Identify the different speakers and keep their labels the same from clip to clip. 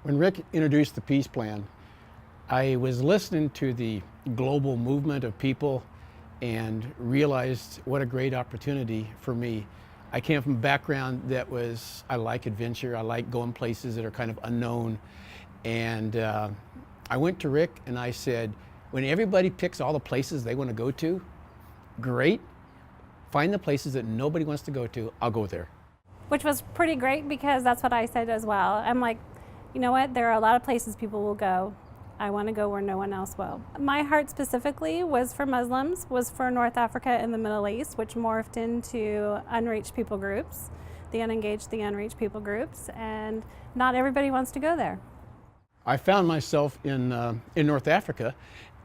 Speaker 1: When Rick introduced the peace plan, I was listening to the global movement of people and realized what a great opportunity for me. I came from a background that was, I like adventure, I like going places that are kind of unknown. And I went to Rick and I said, when everybody picks all the places they want to go to, great. Find the places that nobody wants to go to, I'll go there.
Speaker 2: Which was pretty great because that's what I said as well. I'm like, you know what, there are a lot of places people will go. I want to go where no one else will. My heart specifically was for Muslims, was for North Africa and the Middle East, which morphed into unreached people groups, the unengaged, the unreached people groups, and not everybody wants to go there.
Speaker 1: I found myself in North Africa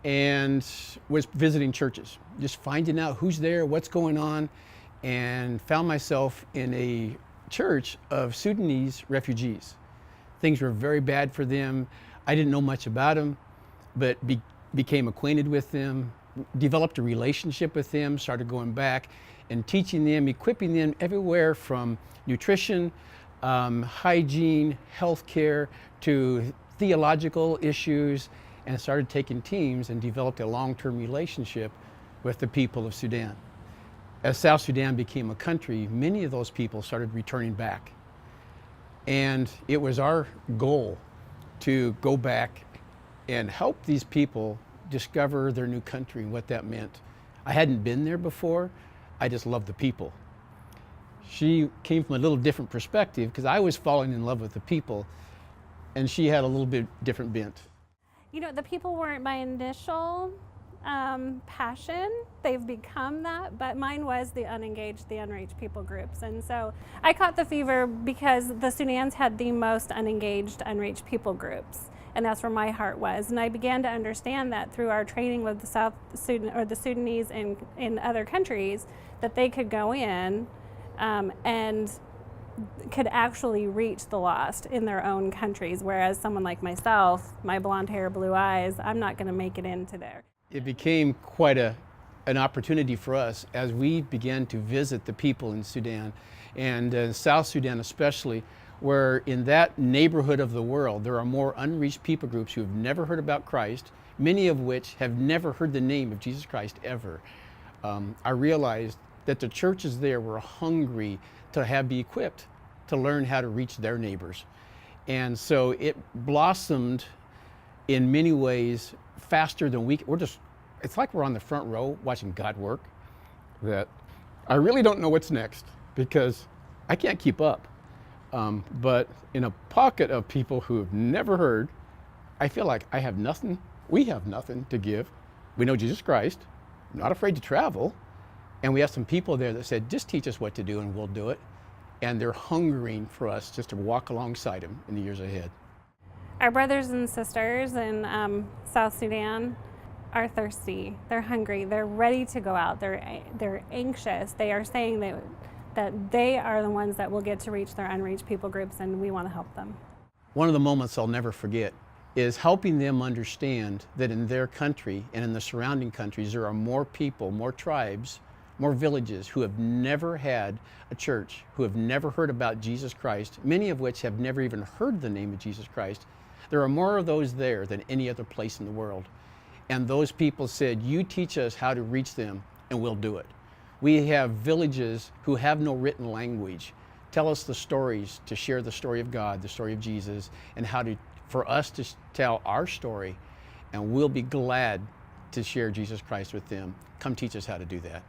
Speaker 1: and was visiting churches, just finding out who's there, what's going on, and found myself in a church of Sudanese refugees. Things were very bad for them. I didn't know much about them, but became acquainted with them, developed a relationship with them, started going back and teaching them, equipping them everywhere from nutrition, hygiene, healthcare, to theological issues, and started taking teams and developed a long-term relationship with the people of Sudan. As South Sudan became a country, many of those people started returning back. And it was our goal to go back and help these people discover their new country and what that meant. I hadn't been there before, I just loved the people. She came from a little different perspective because I was falling in love with the people, and she had a little bit different bent.
Speaker 2: You know, the people weren't my initial passion. They've become that, but mine was the unengaged, the unreached people groups. And so I caught the fever because the Sudanese had the most unengaged, unreached people groups. And that's where my heart was. And I began to understand that through our training with the South Sudan or the Sudanese in other countries, that they could go in and could actually reach the lost in their own countries. Whereas someone like myself, my blonde hair, blue eyes, I'm not going to make it into there.
Speaker 1: It became quite an opportunity for us as we began to visit the people in Sudan, and South Sudan especially, where in that neighborhood of the world there are more unreached people groups who have never heard about Christ, many of which have never heard the name of Jesus Christ ever. I realized that the churches there were hungry to be equipped to learn how to reach their neighbors. And so it blossomed in many ways faster than it's like we're on the front row watching God work, that I really don't know what's next because I can't keep up. But in a pocket of people who have never heard, I feel like we have nothing to give. We know Jesus Christ, not afraid to travel, and we have some people there that said, just teach us what to do and we'll do it. And they're hungering for us just to walk alongside them in the years ahead.
Speaker 2: Our brothers and sisters in South Sudan are thirsty, they're hungry, they're ready to go out, they're anxious. They are saying that they are the ones that will get to reach their unreached people groups, and we want to help them.
Speaker 1: One of the moments I'll never forget is helping them understand that in their country and in the surrounding countries there are more people, more tribes, more villages who have never had a church, who have never heard about Jesus Christ, many of which have never even heard the name of Jesus Christ. There are more of those there than any other place in the world. And those people said, you teach us how to reach them and we'll do it. We have villages who have no written language. Tell us the stories, to share the story of God, the story of Jesus, and for us to tell our story, and we'll be glad to share Jesus Christ with them. Come teach us how to do that.